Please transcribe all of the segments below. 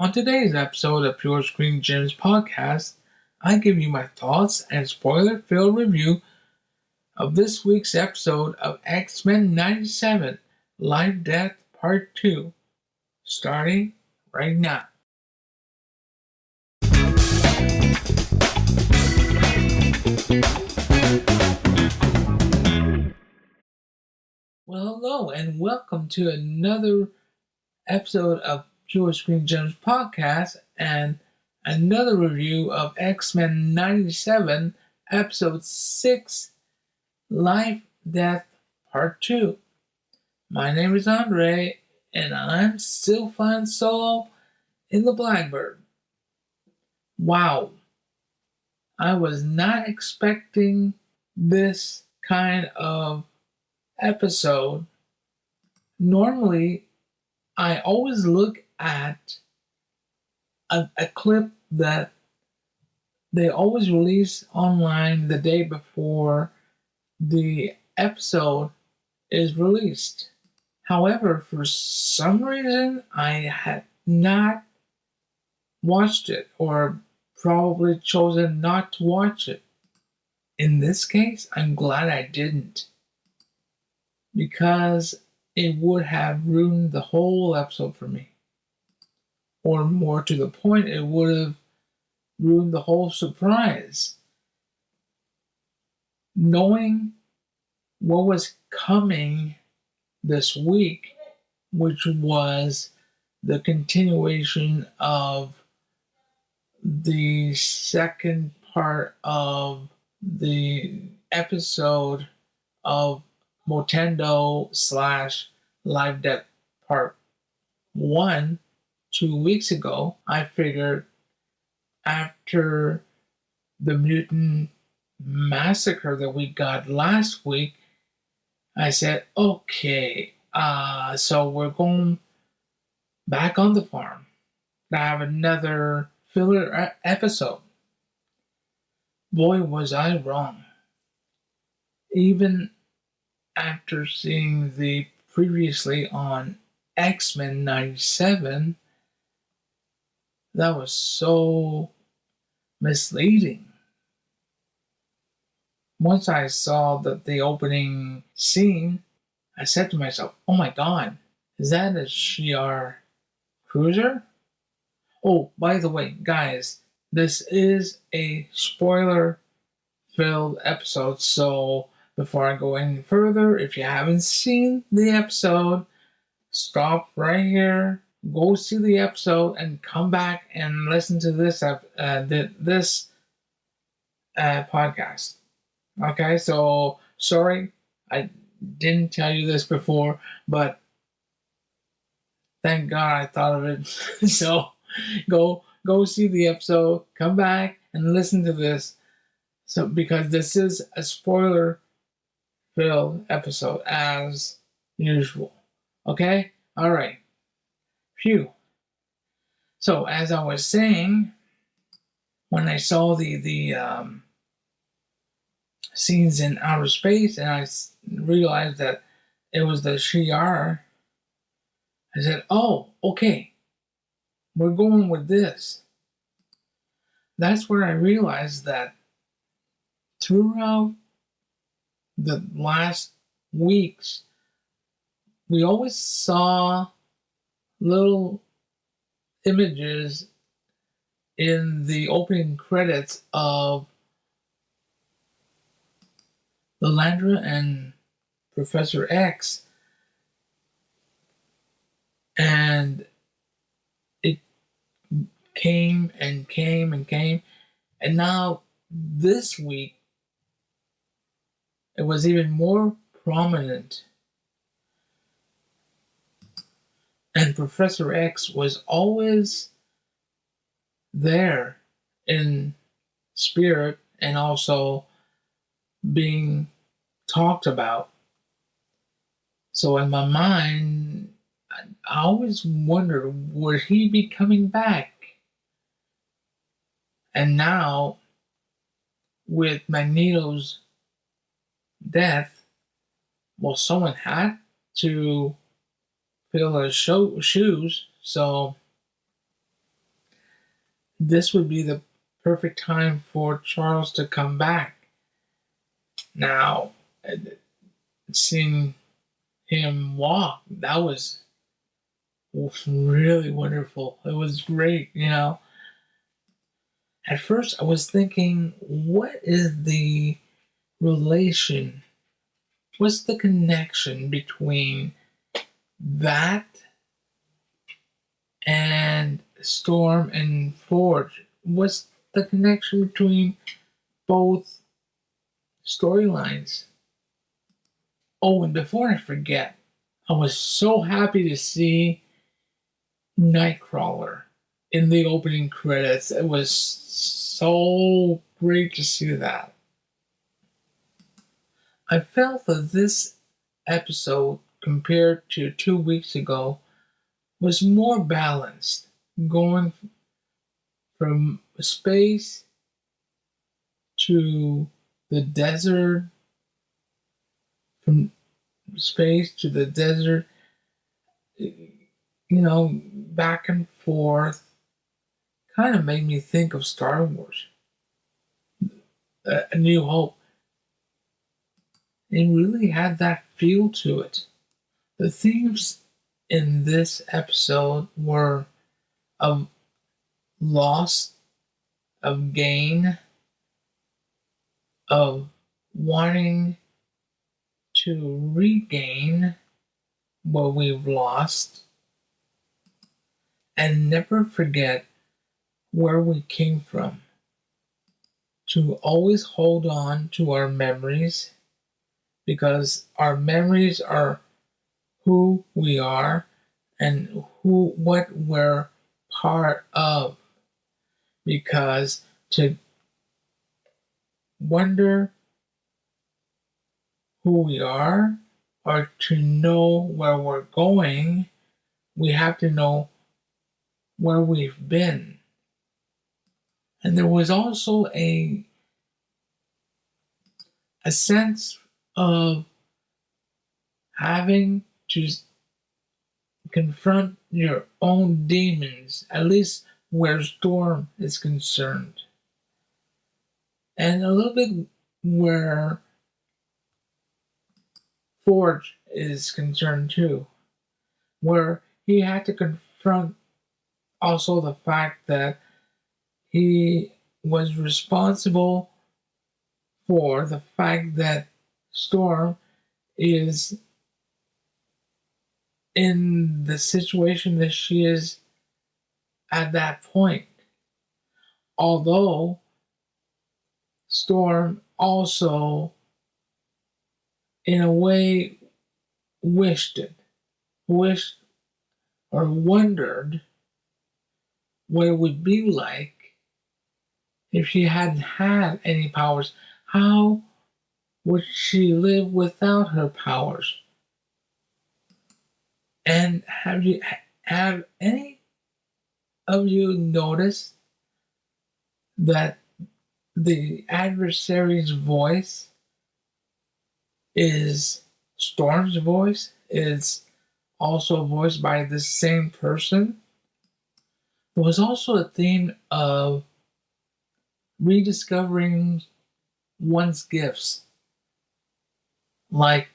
On today's episode of Pure Screen Gems podcast, I give you my thoughts and spoiler-filled review of this week's episode of X-Men 97 Life Death Part 2, starting right now. Well, hello and welcome to another episode of Pure Screen Gems podcast and another review of X-Men 97 episode 6 Life Death Part 2. My name is Andre and I'm still flying solo in the Blackbird. Wow. I was not expecting this kind of episode. Normally, I always look at a clip that they always release online the day before the episode is released. However, for some reason, I had not watched it or probably chosen not to watch it. In this case, I'm glad I didn't, because it would have ruined the whole episode for me. Or more to the point, it would have ruined the whole surprise. Knowing what was coming this week, which was the continuation of the second part of the episode of Motendo / Live Death Part 1 2 weeks ago, I figured after the mutant massacre that we got last week, I said, okay, so we're going back on the farm to have another filler episode. Boy, was I wrong. Even after seeing the previously on X-Men 97, that was so misleading. Once I saw the opening scene, I said to myself, oh my god, is that a Shi'ar cruiser? Oh, by the way, guys, this is a spoiler-filled episode, so before I go any further, if you haven't seen the episode, stop right here, go see the episode, and come back and listen to this podcast. Okay, so sorry I didn't tell you this before, but thank God I thought of it. So go see the episode, come back and listen to this. So because this is a spoiler-filled episode as usual. Okay? All right. Phew. So as I was saying, when I saw the scenes in outer space and I realized that it was the Shi'ar, I said, oh, okay, we're going with this. That's where I realized that throughout the last weeks, we always saw little images in the opening credits of Lilandra and Professor X, and it came and came and came, and now this week it was even more prominent. And Professor X was always there in spirit and also being talked about. So in my mind, I always wondered, would he be coming back? And now, with Magneto's death, well, someone had to fill his shoes, so this would be the perfect time for Charles to come back. Now, seeing him walk, that was really wonderful. It was great. At first, I was thinking, what is the relation? What's the connection between that and Storm and Forge? What's the connection between both storylines? Oh, and before I forget, I was so happy to see Nightcrawler in the opening credits. It was so great to see that. I felt that this episode, compared to 2 weeks ago, was more balanced, going from space to the desert, from space to the desert, back and forth. Kind of made me think of Star Wars, A New Hope. It really had that feel to it. The themes in this episode were of loss, of gain, of wanting to regain what we've lost, and never forget where we came from. To always hold on to our memories, because our memories are who we are and what we're part of. Because to wonder who we are, or to know where we're going, we have to know where we've been. And there was also a sense of having to confront your own demons, at least where Storm is concerned. And a little bit where Forge is concerned too, where he had to confront also the fact that he was responsible for the fact that Storm is in the situation that she is at that point. Although Storm also, in a way, wished or wondered what it would be like if she hadn't had any powers. How would she live without her powers? And have any of you noticed that the adversary's voice is Storm's voice, is also voiced by the same person? There was also a theme of rediscovering one's gifts, like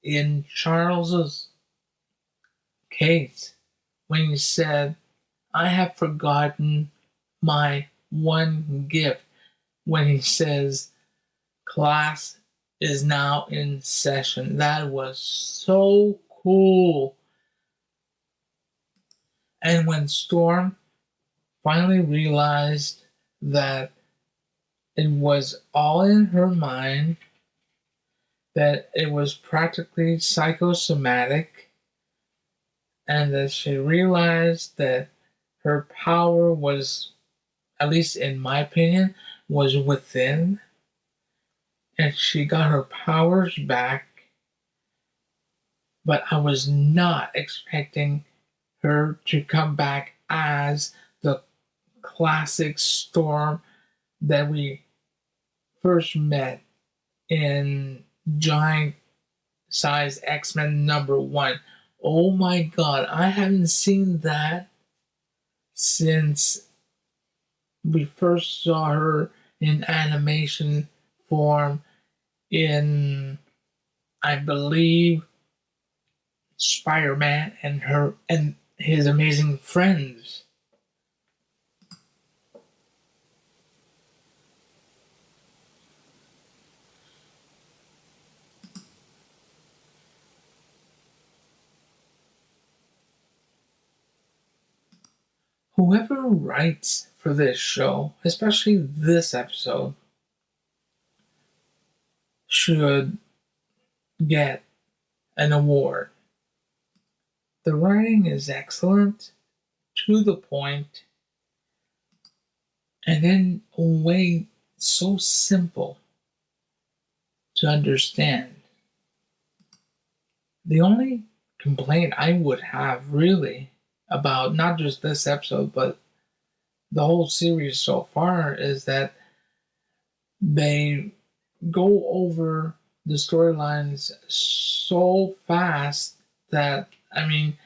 in Charles's case, when he said, "I have forgotten my one gift," when he says, "Class is now in session." That was so cool. And when Storm finally realized that it was all in her mind, that it was practically psychosomatic, and that she realized that her power was, at least in my opinion, was within, and she got her powers back. But I was not expecting her to come back as the classic Storm that we first met in Giant Size X-Men #1. Oh my god, I haven't seen that since we first saw her in animation form in, I believe, Spider-Man and his amazing friends. Whoever writes for this show, especially this episode, should get an award. The writing is excellent, to the point, and in a way so simple to understand. The only complaint I would have really about not just this episode but the whole series so far is that they go over the storylines so fast that, I mean,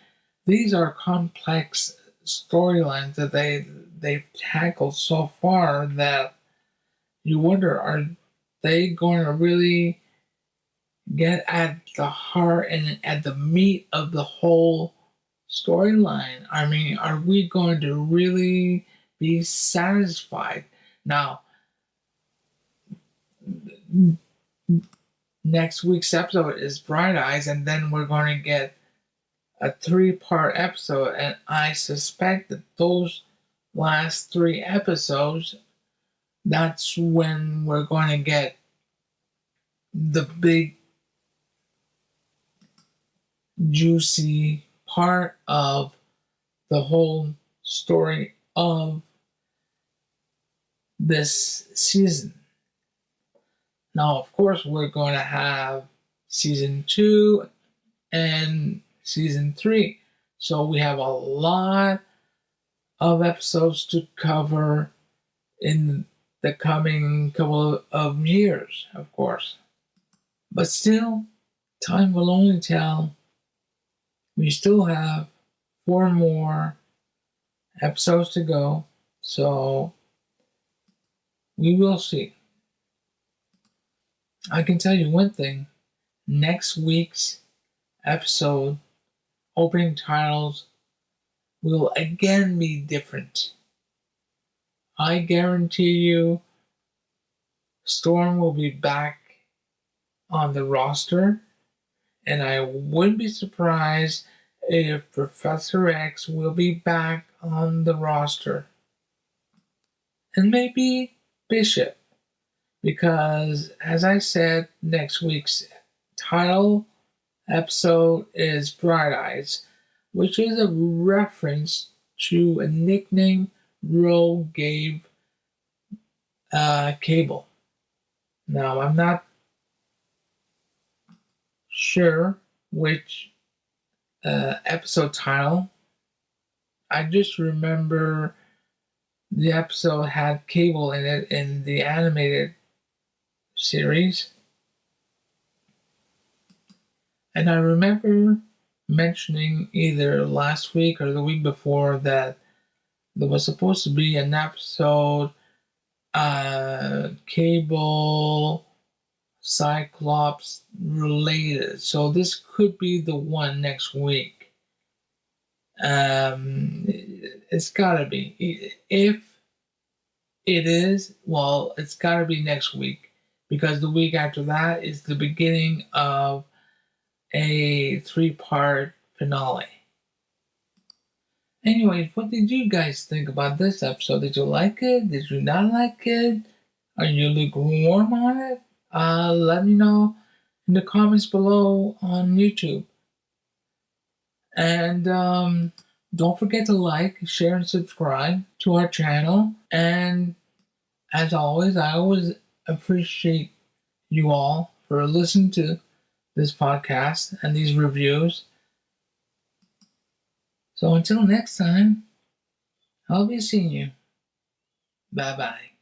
these are complex storylines that they've tackled so far that you wonder, are they going to really get at the heart and at the meat of the whole storyline? I mean, are we going to really be satisfied? Now, next week's episode is Bright Eyes, and then we're going to get a 3-part episode, and I suspect that those last 3 episodes, that's when we're going to get the big juicy part of the whole story of this season. Now, of course, we're going to have season 2 and season 3. So we have a lot of episodes to cover in the coming couple of years, of course. But still, time will only tell. We still have 4 more episodes to go, so we will see. I can tell you one thing. Next week's episode opening titles will again be different. I guarantee you Storm will be back on the roster, and I wouldn't be surprised if Professor X will be back on the roster. And maybe Bishop, because as I said, next week's title episode is Bright Eyes, which is a reference to a nickname Rogue gave Cable. Now, I'm not sure which episode title. I just remember the episode had Cable in it in the animated series. And I remember mentioning either last week or the week before that there was supposed to be an episode Cable Cyclops related. So this could be the one next week. It's gotta be. If it is, well, it's gotta be next week, because the week after that is the beginning of a 3-part finale. Anyways, what did you guys think about this episode? Did you like it? Did you not like it? Are you lukewarm on it? Let me know in the comments below on YouTube. And don't forget to like, share, and subscribe to our channel. And as always, I always appreciate you all for listening to this podcast and these reviews. So until next time, I'll be seeing you. Bye-bye.